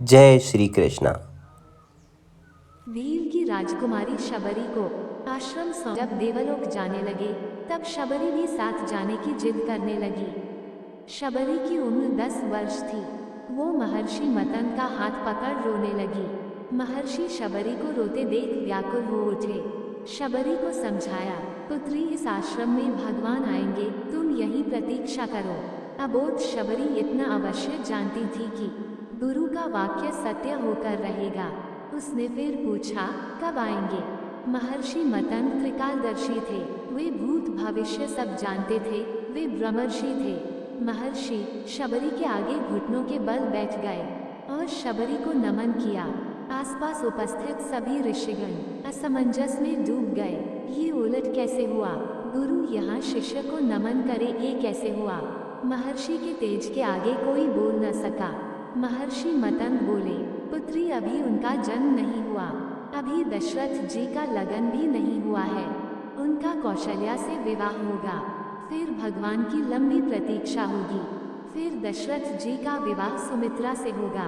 जय श्री कृष्णा। वीर की राजकुमारी शबरी को आश्रम जब देवलोक जाने लगे, तब शबरी भी साथ जाने की जिद करने लगी। शबरी की उम्र 10 वर्ष थी। वो महर्षि मतन का हाथ पकड़ रोने लगी। महर्षि शबरी को रोते देख व्याकुल हो उठे। शबरी को समझाया, पुत्री, इस आश्रम में भगवान आएंगे, तुम यहीं प्रतीक्षा करो। अबोध शबरी इतना अवश्य जानती थी कि गुरु का वाक्य सत्य होकर रहेगा। उसने फिर पूछा, कब आएंगे? महर्षि मतन त्रिकालदर्शी थे। वे भूत भविष्य सब जानते थे। वे ब्रह्मर्षि थे। महर्षि शबरी के आगे घुटनों के बल बैठ गए और शबरी को नमन किया। आसपास उपस्थित सभी ऋषिगण असमंजस में डूब गए। ये उलट कैसे हुआ? गुरु यहाँ शिष्य को नमन करे, ये कैसे हुआ? महर्षि के तेज के आगे कोई बोल न सका। महर्षि मतन बोले, पुत्री, अभी उनका जन्म नहीं हुआ। अभी दशरथ जी का लगन भी नहीं हुआ है। उनका कौशल्या से विवाह होगा, फिर भगवान की लंबी प्रतीक्षा होगी, फिर दशरथ जी का विवाह सुमित्रा से होगा,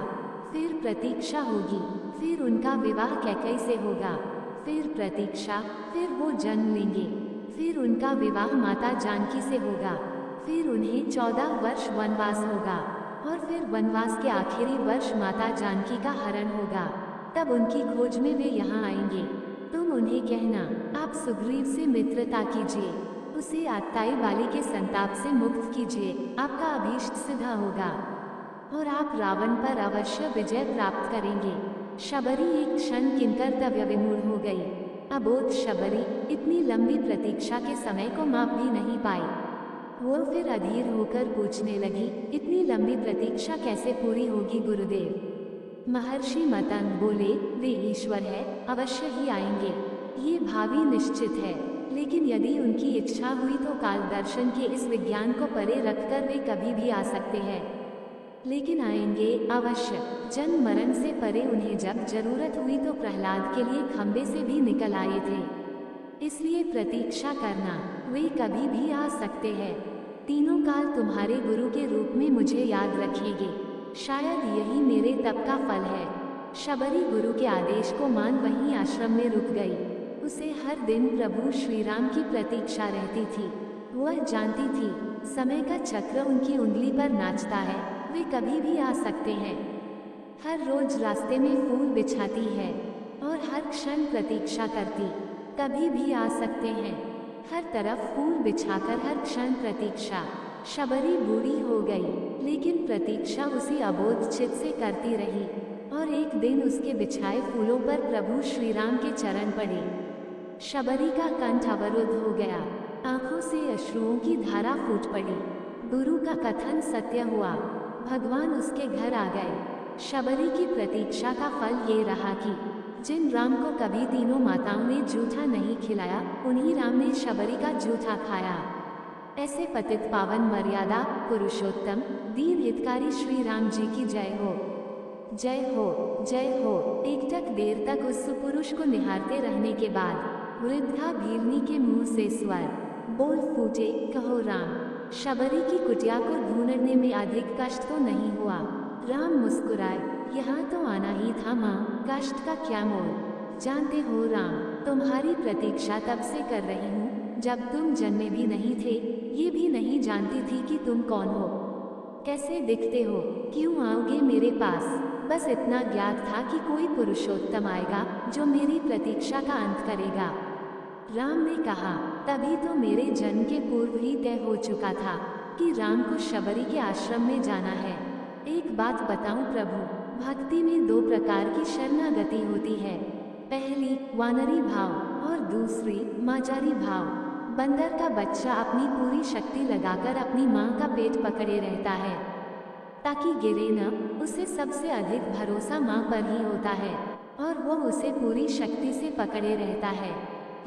फिर प्रतीक्षा होगी, फिर उनका विवाह कैकेयी से होगा, फिर प्रतीक्षा, फिर वो जन्म लेंगे, फिर उनका विवाह माता जानकी से होगा, फिर उन्हें 14 वर्ष वनवास होगा और फिर वनवास के आखिरी वर्ष माता जानकी का हरण होगा। तब उनकी खोज में वे यहाँ आएंगे। तुम उन्हें कहना, आप सुग्रीव से मित्रता कीजिए, उसे आत्ताई बाली के संताप से मुक्त कीजिए, आपका अभीष्ट सिद्ध होगा और आप रावण पर अवश्य विजय प्राप्त करेंगे। शबरी एक क्षण किंकर्तव्य विमूढ़ हो गई। अबोध शबरी इतनी लंबी प्रतीक्षा के समय को माप भी नहीं पाई। वो फिर अधीर होकर पूछने लगी, इतनी लंबी प्रतीक्षा कैसे पूरी होगी गुरुदेव? महर्षि मतन बोले, वे ईश्वर है, अवश्य ही आएंगे, ये भावी निश्चित है। लेकिन यदि उनकी इच्छा हुई तो काल दर्शन के इस विज्ञान को परे रखकर वे कभी भी आ सकते हैं। लेकिन आएंगे अवश्य। जन्म मरण से परे उन्हें जब जरूरत हुई तो प्रहलाद के लिए खंबे से भी निकल आए थे। इसलिए प्रतीक्षा करना, वे कभी भी आ सकते हैं। तीनों काल तुम्हारे गुरु के रूप में मुझे याद रखेंगे। शायद यही मेरे तप का फल है। शबरी गुरु के आदेश को मान वहीं आश्रम में रुक गई। उसे हर दिन प्रभु श्री राम की प्रतीक्षा रहती थी। वह जानती थी, समय का चक्र उनकी उंगली पर नाचता है, वे कभी भी आ सकते हैं। हर रोज रास्ते में फूल बिछाती है और हर क्षण प्रतीक्षा करती, कभी भी आ सकते हैं। हर तरफ फूल बिछाकर हर क्षण प्रतीक्षा। शबरी बूढ़ी हो गई, लेकिन प्रतीक्षा उसी अबोध चित से करती रही और एक दिन उसके बिछाए फूलों पर प्रभु श्री राम के चरण पड़े। शबरी का कंठ अवरुद्ध हो गया, आंखों से अश्रुओं की धारा फूट पड़ी। गुरु का कथन सत्य हुआ, भगवान उसके घर आ गए। शबरी की प्रतीक्षा का फल ये रहा कि जिन राम को कभी तीनों माताओं ने जूठा नहीं खिलाया, उन्हीं राम ने शबरी का जूठा खाया। ऐसे पतित पावन मर्यादा पुरुषोत्तम दीन हितकारी श्री राम जी की जय हो, जय हो, जय हो। एकटक देर तक उस सुपुरुष को निहारते रहने के बाद वृद्धा भीलनी के मुंह से स्वर बोल फूटे, कहो राम। शबरी की कुटिया को ढूंढने में अधिक कष्ट तो नहीं हुआ। राम मुस्कुराए, यहाँ तो आना ही था माँ, कष्ट का क्या मोल। जानते हो राम, तुम्हारी प्रतीक्षा तब से कर रही हूँ जब तुम जन्मे भी नहीं थे। ये भी नहीं जानती थी कि तुम कौन हो, कैसे दिखते हो, क्यों आओगे मेरे पास। बस इतना ज्ञात था कि कोई पुरुषोत्तम आएगा जो मेरी प्रतीक्षा का अंत करेगा। राम ने कहा, तभी तो मेरे जन्म के पूर्व ही तय हो चुका था कि राम को शबरी के आश्रम में जाना है। एक बात बताऊं प्रभु, भक्ति में 2 प्रकार की शरणागति होती है। पहली वानरी भाव और दूसरी माचारी भाव। बंदर का बच्चा अपनी पूरी शक्ति लगाकर अपनी माँ का पेट पकड़े रहता है ताकि गिरे न। उसे सबसे अधिक भरोसा माँ पर ही होता है और वो उसे पूरी शक्ति से पकड़े रहता है।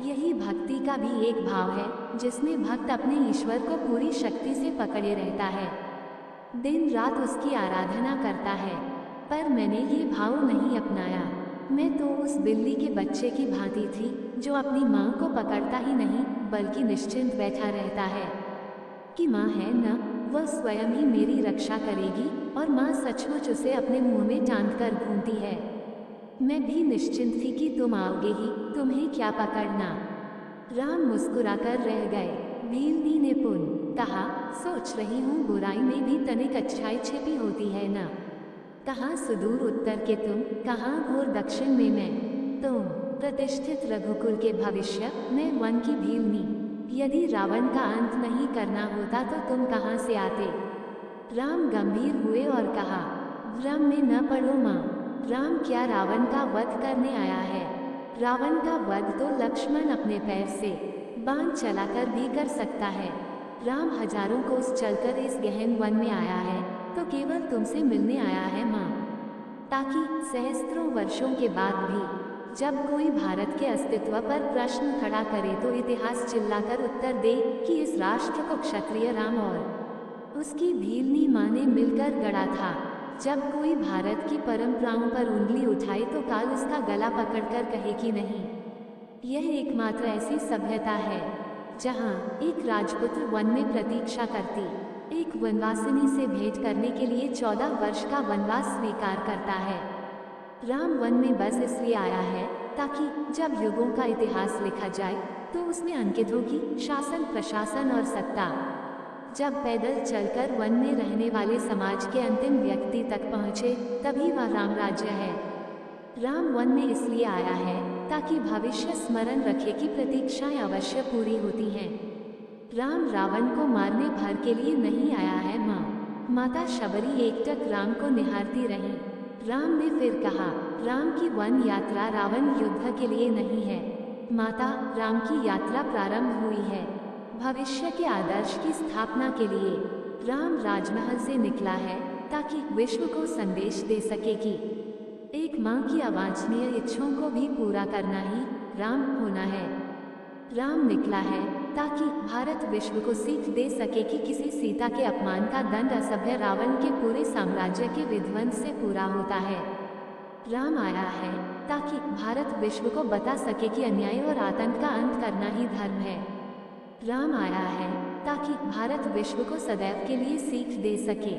यही भक्ति का भी एक भाव है, जिसमें भक्त अपने ईश्वर को पूरी शक्ति से पकड़े रहता है, दिन रात उसकी आराधना करता है। पर मैंने ये भाव नहीं अपनाया। मैं तो उस बिल्ली के बच्चे की भांति थी जो अपनी माँ को पकड़ता ही नहीं बल्कि निश्चिंत बैठा रहता है कि माँ है न, वह स्वयं ही मेरी रक्षा करेगी और माँ सचमुच उसे अपने मुंह में टांग कर घूमती है। मैं भी निश्चिंत थी कि तुम आओगे ही, तुम्हें क्या पकड़ना। राम मुस्कुराकर रह गए। भीलनी ने पुन कहा, सोच रही हूँ बुराई में भी तनिक अच्छाई छिपी होती है ना। कहाँ सुदूर उत्तर के तुम, कहाँ घोर दक्षिण में मैं। तुम प्रतिष्ठित रघुकुल के भविष्य, मैं वन की भीलनी। यदि रावण का अंत नहीं करना होता तो तुम कहाँ से आते। राम गंभीर हुए और कहा, भ्रम में न पड़ो माँ। राम क्या रावण का वध करने आया है। रावण का वध तो लक्ष्मण अपने पैर से बाण चलाकर भी कर सकता है। राम हजारों कोस चलकर इस गहन वन में आया है तो केवल तुमसे मिलने आया है माँ, ताकि सहस्त्रों वर्षों के बाद भी जब कोई भारत के अस्तित्व पर प्रश्न खड़ा करे तो इतिहास चिल्लाकर उत्तर दे कि इस राष्ट्र को क्षत्रिय राम और उसकी भीलनी माँ ने मिलकर गढ़ा था। जब कोई भारत की परंपराओं पर उंगली उठाए तो काल उसका गला पकड़कर कहे कि नहीं। यह एकमात्र ऐसी सभ्यता है जहाँ एक राजपुत्र वन में प्रतीक्षा करती एक वनवासिनी से भेंट करने के लिए 14 वर्ष का वनवास स्वीकार करता है। राम वन में बस इसलिए आया है ताकि जब युगों का इतिहास लिखा जाए तो उसमें अंकित होगी शासन, प्रशासन और सत्ता। जब पैदल चलकर वन में रहने वाले समाज के अंतिम व्यक्ति तक पहुँचे तभी वह राम राज्य है। राम वन में इसलिए आया है ताकि भविष्य स्मरण रखे कि प्रतीक्षाएं अवश्य पूरी होती हैं। राम रावण को मारने भर के लिए नहीं आया है माँ। माता शबरी एकटक राम को निहारती रही। राम ने फिर कहा, राम की वन यात्रा रावण युद्ध के लिए नहीं है माता, राम की यात्रा प्रारंभ हुई है भविष्य के आदर्श की स्थापना के लिए। राम राजमहल से निकला है ताकि विश्व को संदेश दे सके कि एक माँ की अवांछनीय इच्छाओं को भी पूरा करना ही राम होना है। राम निकला है ताकि भारत विश्व को सीख दे सके कि किसी सीता के अपमान का दंड असभ्य रावण के पूरे साम्राज्य के विध्वंस से पूरा होता है। राम आया है ताकि भारत विश्व को बता सके कि अन्याय और आतंक का अंत करना ही धर्म है। राम आया है ताकि भारत विश्व को सदैव के लिए सीख दे सके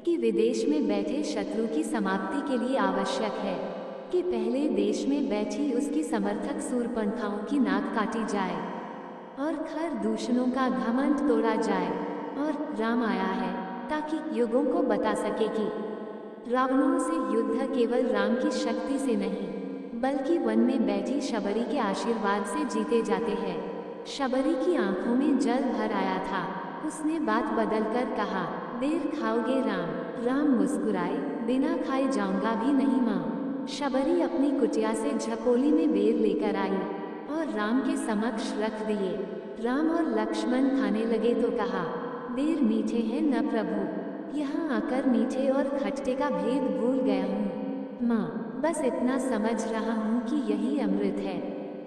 कि विदेश में बैठे शत्रु की समाप्ति के लिए आवश्यक है कि पहले देश में बैठी उसकी समर्थक सूर्पणखाओं की नाक काटी जाए और खर दूषणों का घमंड तोड़ा जाए। और राम आया है ताकि युगों को बता सके कि रावणों से युद्ध केवल राम की शक्ति से नहीं बल्कि वन में बैठी शबरी के आशीर्वाद से जीते जाते हैं। शबरी की आंखों में जल भर आया था। उसने बात बदलकर कहा, देर खाओगे राम। राम मुस्कुराए, बिना खाए जाऊंगा भी नहीं माँ। शबरी अपनी कुटिया से झपोली में बेर लेकर आई और राम के समक्ष रख दिए। राम और लक्ष्मण खाने लगे तो कहा, बेर मीठे हैं न प्रभु, यहाँ आकर मीठे और खट्टे का भेद भूल गया हूँ माँ। बस इतना समझ रहा हूँ कि यही अमृत है।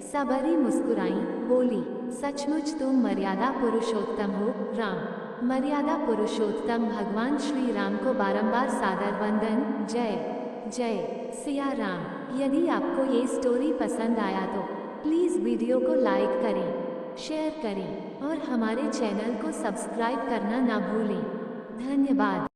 शबरी मुस्कुराई, बोली, सचमुच तुम मर्यादा पुरुषोत्तम हो राम। मर्यादा पुरुषोत्तम भगवान श्री राम को बारंबार सादर वंदन। जय जय सिया राम। यदि आपको ये स्टोरी पसंद आया तो प्लीज़ वीडियो को लाइक करें, शेयर करें और हमारे चैनल को सब्सक्राइब करना ना भूलें। धन्यवाद।